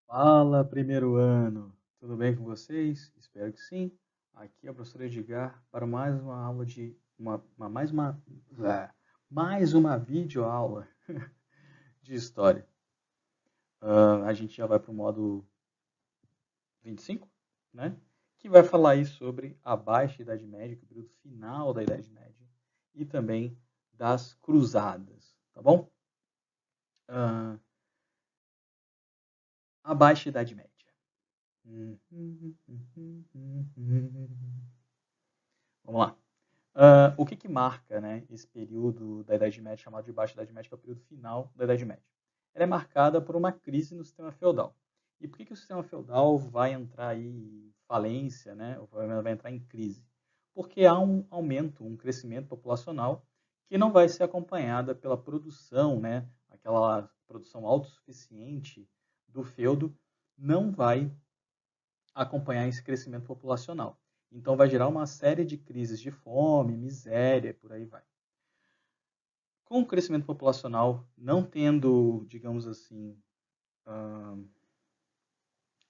Fala, primeiro ano! Tudo bem com vocês? Espero que sim. Aqui é o professor Edgar para mais uma aula de mais uma videoaula de história. A gente já vai para o módulo 25, né? Que vai falar aí sobre a Baixa Idade Média, o período final da Idade Média, e também das Cruzadas, tá bom? A Baixa Idade Média. Vamos lá. O que marca, né, esse período da Idade Média, chamado de Baixa Idade Média, que é o período final da Idade Média? Ela é marcada por uma crise no sistema feudal. E por que o sistema feudal vai entrar aí em falência, né, ou vai entrar em crise? Porque há um aumento, um crescimento populacional que não vai ser acompanhada pela produção, né, aquela produção autossuficiente do feudo, não vai acompanhar esse crescimento populacional. Então, vai gerar uma série de crises de fome, miséria, por aí vai. Com o crescimento populacional não tendo, digamos assim,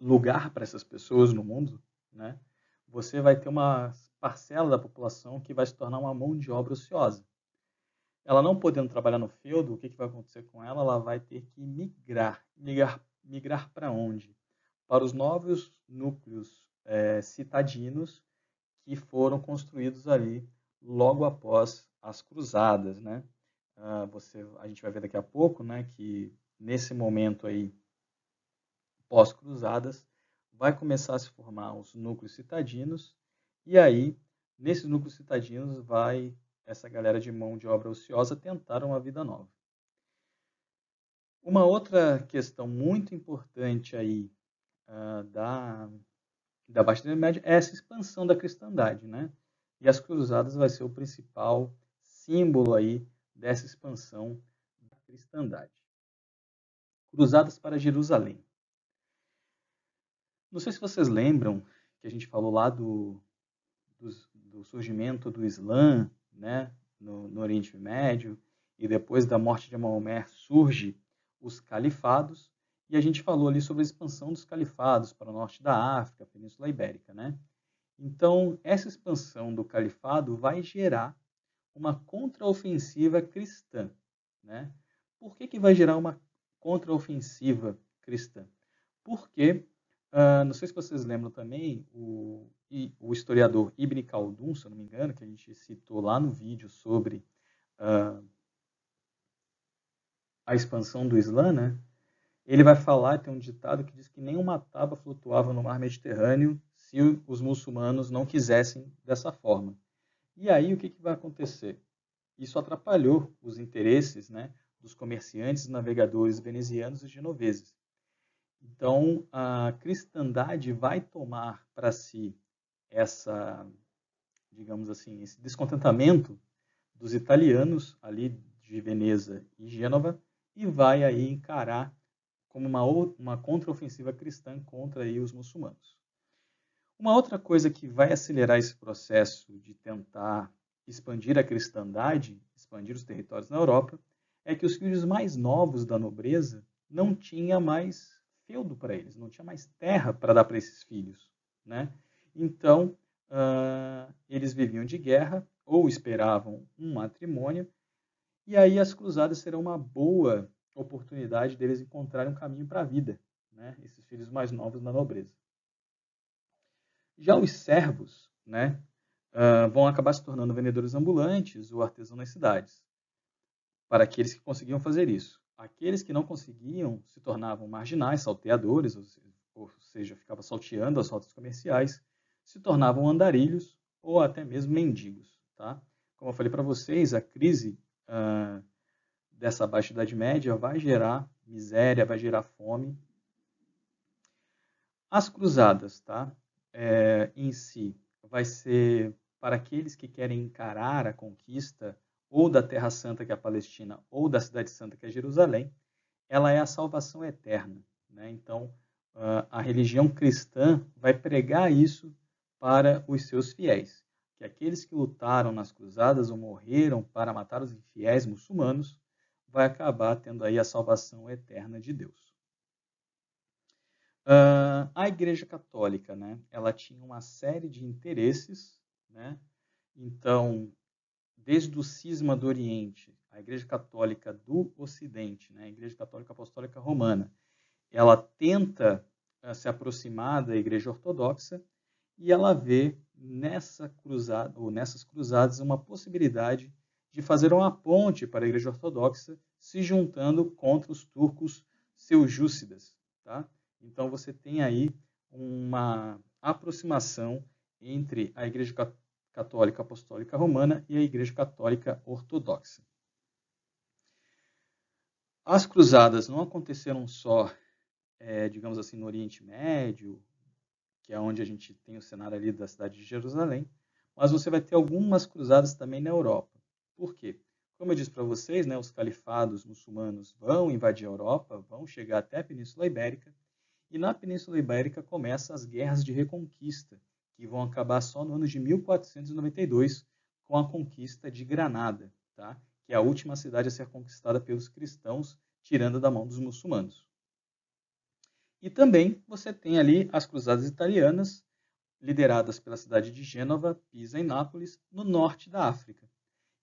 lugar para essas pessoas no mundo, né, você vai ter uma parcela da população que vai se tornar uma mão de obra ociosa. Ela não podendo trabalhar no feudo, o que vai acontecer com ela? Ela vai ter que migrar. Migrar para onde? Para os novos núcleos citadinos que foram construídos ali logo após as cruzadas, né? A gente vai ver daqui a pouco, né, que nesse momento aí pós-cruzadas vai começar a se formar os núcleos citadinos e aí nesses núcleos citadinos vai essa galera de mão de obra ociosa tentar uma vida nova. Uma outra questão muito importante aí da Baixa Idade Média é essa expansão da cristandade, né? E as cruzadas vai ser o principal símbolo aí dessa expansão da cristandade. Cruzadas para Jerusalém. Não sei se vocês lembram que a gente falou lá do surgimento do Islã, né, no Oriente Médio, e depois da morte de Maomé surge os califados, e a gente falou ali sobre a expansão dos califados para o norte da África, Península Ibérica, né? Então, essa expansão do califado vai gerar uma contraofensiva cristã, né? Por que vai gerar uma contraofensiva cristã? Porque, não sei se vocês lembram também, o historiador Ibn Khaldun, se eu não me engano, que a gente citou lá no vídeo sobre a expansão do Islã, né? Ele vai falar, tem um ditado que diz que nenhuma tábua flutuava no mar Mediterrâneo se os muçulmanos não quisessem dessa forma. E aí o que vai acontecer? Isso atrapalhou os interesses, né, dos comerciantes, navegadores venezianos e genoveses. Então, a cristandade vai tomar para si essa, digamos assim, esse descontentamento dos italianos ali de Veneza e Gênova e vai aí encarar como uma contraofensiva cristã contra aí os muçulmanos. Uma outra coisa que vai acelerar esse processo de tentar expandir a cristandade, expandir os territórios na Europa, é que os filhos mais novos da nobreza não tinha mais feudo para eles, não tinha mais terra para dar para esses filhos, né? Então, eles viviam de guerra ou esperavam um matrimônio, e aí as cruzadas serão uma boa oportunidade deles encontrarem um caminho para a vida, né? Esses filhos mais novos da nobreza. Já os servos, né, vão acabar se tornando vendedores ambulantes ou artesãos nas cidades, para aqueles que conseguiam fazer isso. Aqueles que não conseguiam se tornavam marginais, salteadores, ou seja, ficavam salteando as rotas comerciais, se tornavam andarilhos ou até mesmo mendigos. Tá? Como eu falei para vocês, a crise dessa Baixa Idade Média vai gerar miséria, vai gerar fome. As cruzadas, tá? Em si, vai ser para aqueles que querem encarar a conquista ou da Terra Santa, que é a Palestina, ou da Cidade Santa, que é Jerusalém, ela é a salvação eterna. Né? Então, a religião cristã vai pregar isso para os seus fiéis, que aqueles que lutaram nas cruzadas ou morreram para matar os infiéis muçulmanos, vai acabar tendo aí a salvação eterna de Deus. A Igreja Católica, né, ela tinha uma série de interesses, né? Então, desde o cisma do Oriente, a Igreja Católica do Ocidente, né, a Igreja Católica Apostólica Romana, ela tenta se aproximar da Igreja Ortodoxa e ela vê nessa cruzada ou nessas cruzadas uma possibilidade de fazer uma ponte para a Igreja Ortodoxa, se juntando contra os turcos seljúcidas, tá? Então você tem aí uma aproximação entre a Igreja Católica Apostólica Romana e a Igreja Católica Ortodoxa. As cruzadas não aconteceram só, digamos assim, no Oriente Médio, que é onde a gente tem o cenário ali da cidade de Jerusalém, mas você vai ter algumas cruzadas também na Europa. Por quê? Como eu disse para vocês, né, os califados muçulmanos vão invadir a Europa, vão chegar até a Península Ibérica, e na Península Ibérica começam as guerras de reconquista, que vão acabar só no ano de 1492, com a conquista de Granada, tá? Que é a última cidade a ser conquistada pelos cristãos, tirando da mão dos muçulmanos. E também você tem ali as cruzadas italianas, lideradas pela cidade de Gênova, Pisa e Nápoles, no norte da África.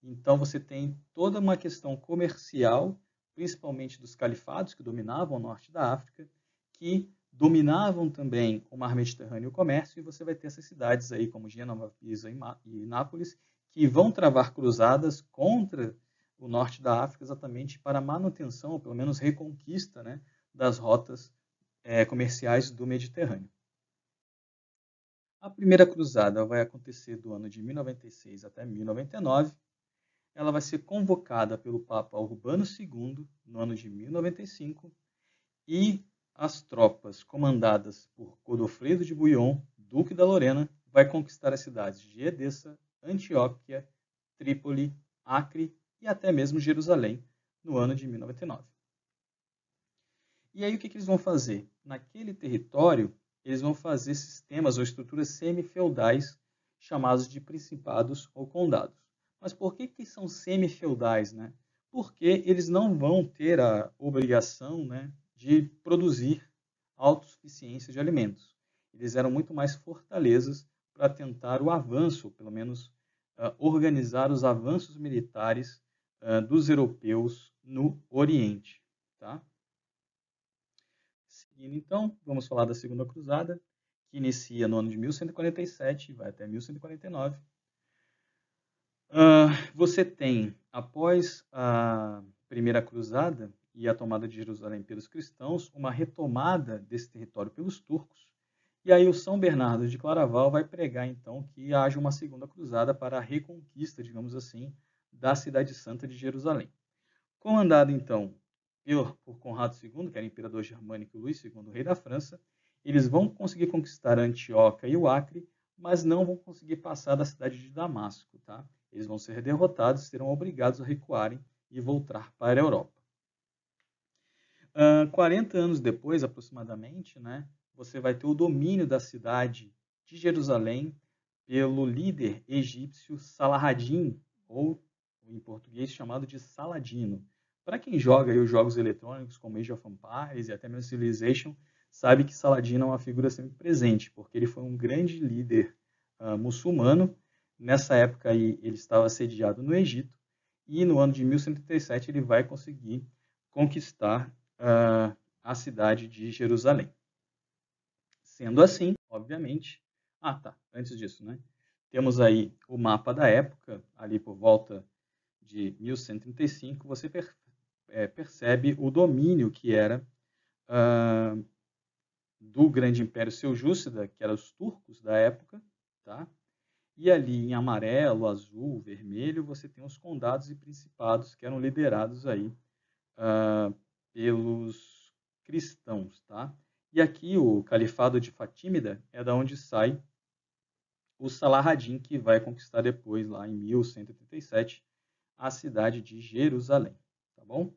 Então você tem toda uma questão comercial, principalmente dos califados que dominavam o norte da África, que dominavam também o mar Mediterrâneo e o comércio, e você vai ter essas cidades aí como Gênova, Pisa e Nápoles, que vão travar cruzadas contra o norte da África exatamente para a manutenção, ou pelo menos reconquista, né, das rotas comerciais do Mediterrâneo. A primeira cruzada vai acontecer do ano de 1096 até 1099. Ela vai ser convocada pelo Papa Urbano II no ano de 1095 e as tropas comandadas por Godofredo de Bouillon, Duque da Lorena, vai conquistar as cidades de Edessa, Antioquia, Trípoli, Acre e até mesmo Jerusalém no ano de 1099. E aí o que eles vão fazer? Naquele território, eles vão fazer sistemas ou estruturas semi-feudais chamados de principados ou condados. Mas por que são semi-feudais, né? Porque eles não vão ter a obrigação, né, de produzir autossuficiência de alimentos. Eles eram muito mais fortalezas para tentar o avanço, ou pelo menos organizar os avanços militares dos europeus no Oriente, tá? Seguindo, então, vamos falar da Segunda Cruzada, que inicia no ano de 1147 e vai até 1149. Você tem, após a Primeira Cruzada e a tomada de Jerusalém pelos cristãos, uma retomada desse território pelos turcos. E aí o São Bernardo de Claraval vai pregar, então, que haja uma Segunda Cruzada para a reconquista, digamos assim, da Cidade Santa de Jerusalém. Comandado, então, por Conrado II, que era imperador germânico, e Luís II, rei da França, eles vão conseguir conquistar a Antioquia e o Acre, mas não vão conseguir passar da cidade de Damasco, tá? Eles vão ser derrotados e serão obrigados a recuarem e voltar para a Europa. 40 anos depois, aproximadamente, né, você vai ter o domínio da cidade de Jerusalém pelo líder egípcio Saladin, ou em português chamado de Saladino. Para quem joga aí os jogos eletrônicos como Age of Empires e até mesmo Civilization, sabe que Saladino é uma figura sempre presente, porque ele foi um grande líder muçulmano. Nessa época aí, ele estava sediado no Egito, e no ano de 1137 ele vai conseguir conquistar a cidade de Jerusalém. Sendo assim, obviamente... antes disso, né? Temos aí o mapa da época, ali por volta de 1135, você percebe o domínio que era do grande império seljúcida, que eram os turcos da época, tá? E ali em amarelo, azul, vermelho, você tem os condados e principados que eram liderados aí pelos cristãos, tá? E aqui o Califado de Fatímida é da onde sai o Saladin, que vai conquistar depois, lá em 1137, a cidade de Jerusalém, tá bom?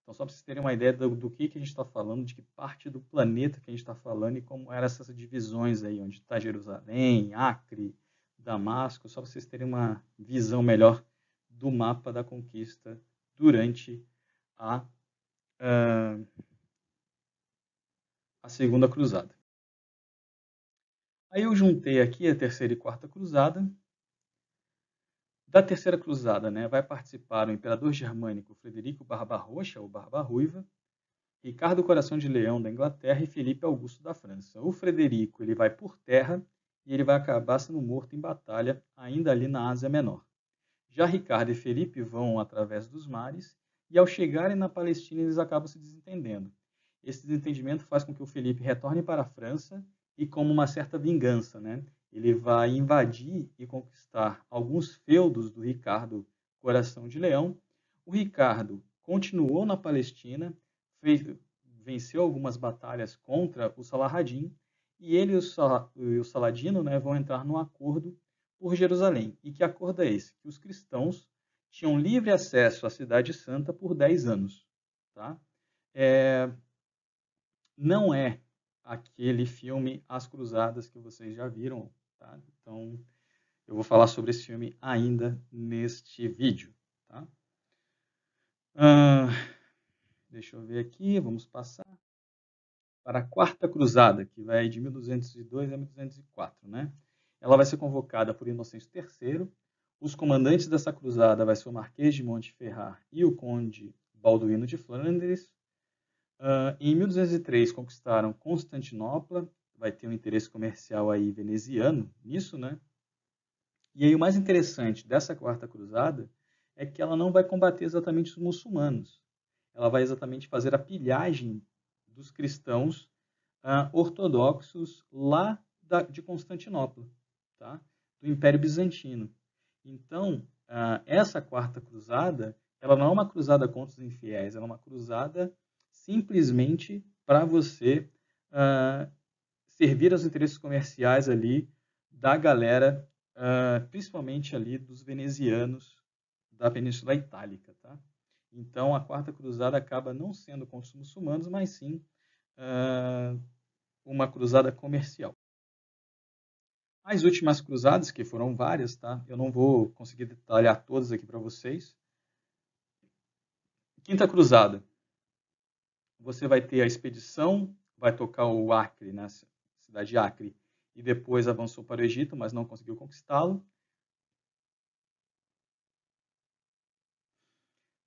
Então, só para vocês terem uma ideia do que a gente está falando, de que parte do planeta que a gente está falando e como eram essas divisões aí, onde está Jerusalém, Acre, Damasco, só para vocês terem uma visão melhor do mapa da conquista durante a Segunda Cruzada. Aí eu juntei aqui a terceira e quarta cruzada. Da terceira cruzada, né, vai participar o imperador germânico Frederico Barba Roxa, ou Barba Ruiva, Ricardo Coração de Leão da Inglaterra e Felipe Augusto da França. O Frederico ele vai por terra e ele vai acabar sendo morto em batalha ainda ali na Ásia Menor. Já Ricardo e Felipe vão através dos mares e ao chegarem na Palestina eles acabam se desentendendo. Esse desentendimento faz com que o Felipe retorne para a França e como uma certa vingança, né? Ele vai invadir e conquistar alguns feudos do Ricardo Coração de Leão. O Ricardo continuou na Palestina, venceu algumas batalhas contra o Saladin e ele e o Saladino, né, vão entrar num acordo por Jerusalém. E que acordo é esse? Que os cristãos tinham livre acesso à Cidade Santa por 10 anos. Tá? Não é aquele filme As Cruzadas que vocês já viram. Tá? Então, eu vou falar sobre esse filme ainda neste vídeo. Tá? Deixa eu ver aqui, vamos passar para a Quarta Cruzada, que vai de 1202 a 1204. Né? Ela vai ser convocada por Inocêncio III. Os comandantes dessa cruzada vai ser o Marquês de Montferrat e o Conde Balduíno de Flandres. Em 1203 conquistaram Constantinopla, vai ter um interesse comercial aí veneziano nisso, né? E aí o mais interessante dessa Quarta Cruzada é que ela não vai combater exatamente os muçulmanos. Ela vai exatamente fazer a pilhagem dos cristãos ortodoxos lá de Constantinopla, tá? Do Império Bizantino. Então, essa Quarta Cruzada, ela não é uma cruzada contra os infiéis, ela é uma cruzada simplesmente para você servir aos interesses comerciais ali da galera, principalmente ali dos venezianos da Península Itálica, tá? Então, a Quarta Cruzada acaba não sendo contra os muçulmanos, mas sim uma cruzada comercial. As últimas cruzadas, que foram várias, tá? Eu não vou conseguir detalhar todas aqui para vocês. Quinta Cruzada. Você vai ter a expedição, vai tocar o Acre, né? Cidade de Acre, e depois avançou para o Egito, mas não conseguiu conquistá-lo.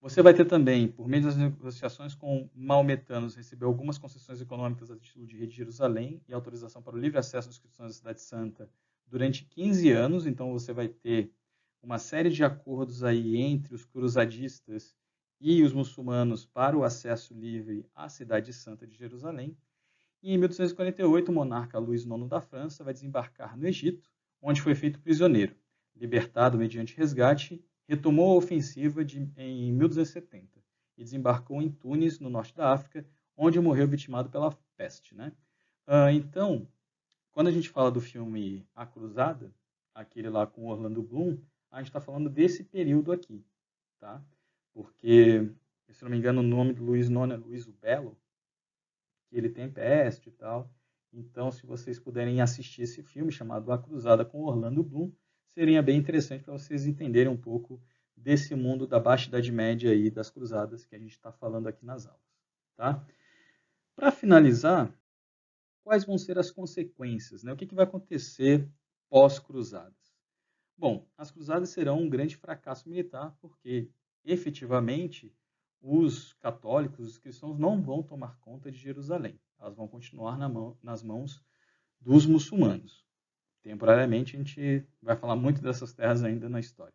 Você vai ter também, por meio das negociações com maometanos, recebeu algumas concessões econômicas a título de Rei de Jerusalém e autorização para o livre acesso dos cristãos à Cidade Santa durante 15 anos. Então você vai ter uma série de acordos aí entre os cruzadistas e os muçulmanos para o acesso livre à Cidade Santa de Jerusalém. E em 1248, o monarca Luís IX da França vai desembarcar no Egito, onde foi feito prisioneiro. Libertado mediante resgate, retomou a ofensiva em 1270 e desembarcou em Tunis, no norte da África, onde morreu vitimado pela peste. Né? Então, quando a gente fala do filme A Cruzada, aquele lá com Orlando Bloom, a gente está falando desse período aqui. Tá? Porque, se não me engano, o nome do Luís IX é Luís o Belo, que ele tem peste e tal. Então, se vocês puderem assistir esse filme chamado A Cruzada com Orlando Bloom, seria bem interessante para vocês entenderem um pouco desse mundo da Baixa Idade Média aí, das cruzadas que a gente está falando aqui nas aulas. Tá? Para finalizar, quais vão ser as consequências? Né? O que vai acontecer pós-cruzadas? Bom, as cruzadas serão um grande fracasso militar, porque efetivamente os católicos, os cristãos, não vão tomar conta de Jerusalém. Elas vão continuar nas mãos dos muçulmanos. Temporariamente, a gente vai falar muito dessas terras ainda na história.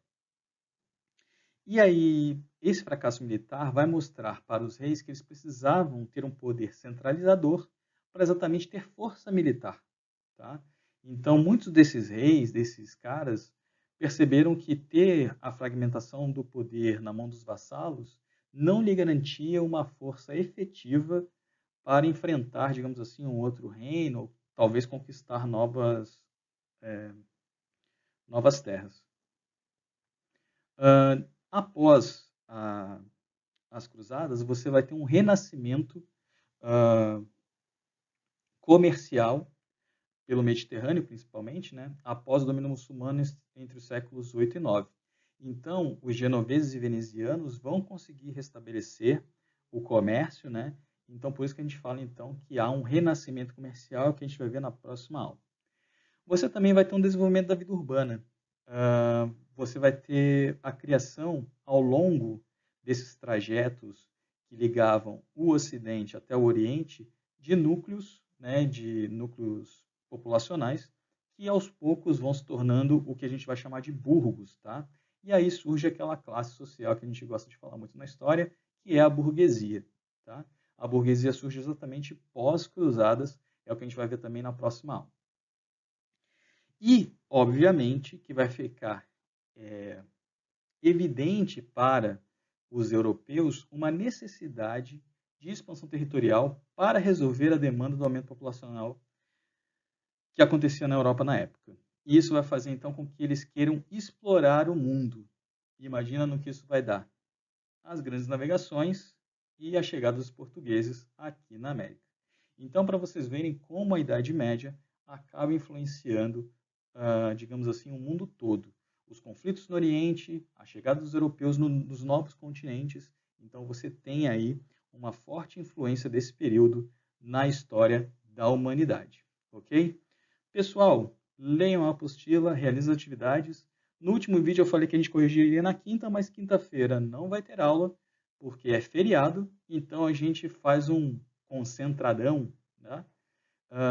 E aí, esse fracasso militar vai mostrar para os reis que eles precisavam ter um poder centralizador para exatamente ter força militar. Tá? Então, muitos desses reis, desses caras, perceberam que ter a fragmentação do poder na mão dos vassalos não lhe garantia uma força efetiva para enfrentar, digamos assim, um outro reino, ou talvez conquistar novas terras. Após as cruzadas, você vai ter um renascimento comercial pelo Mediterrâneo, principalmente, né, após o domínio muçulmano entre os séculos 8 e 9. Então, os genoveses e venezianos vão conseguir restabelecer o comércio, né? Então, por isso que a gente fala, então, que há um renascimento comercial que a gente vai ver na próxima aula. Você também vai ter um desenvolvimento da vida urbana. Você vai ter a criação, ao longo desses trajetos que ligavam o Ocidente até o Oriente, de núcleos, né, de núcleos populacionais, que aos poucos vão se tornando o que a gente vai chamar de burgos, tá? E aí surge aquela classe social que a gente gosta de falar muito na história, que é a burguesia, tá? A burguesia surge exatamente pós-cruzadas, é o que a gente vai ver também na próxima aula. E, obviamente, que vai ficar evidente para os europeus uma necessidade de expansão territorial para resolver a demanda do aumento populacional que acontecia na Europa na época. E isso vai fazer, então, com que eles queiram explorar o mundo. Imagina no que isso vai dar. As grandes navegações e a chegada dos portugueses aqui na América. Então, para vocês verem como a Idade Média acaba influenciando, digamos assim, o mundo todo. Os conflitos no Oriente, a chegada dos europeus nos novos continentes. Então, você tem aí uma forte influência desse período na história da humanidade. Ok? Pessoal, leiam a apostila, realizem as atividades. No último vídeo eu falei que a gente corrigiria na quinta, mas quinta-feira não vai ter aula, porque é feriado. Então, a gente faz um concentradão, né,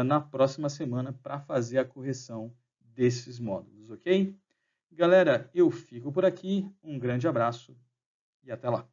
na próxima semana para fazer a correção desses módulos, ok? Galera, eu fico por aqui. Um grande abraço e até lá.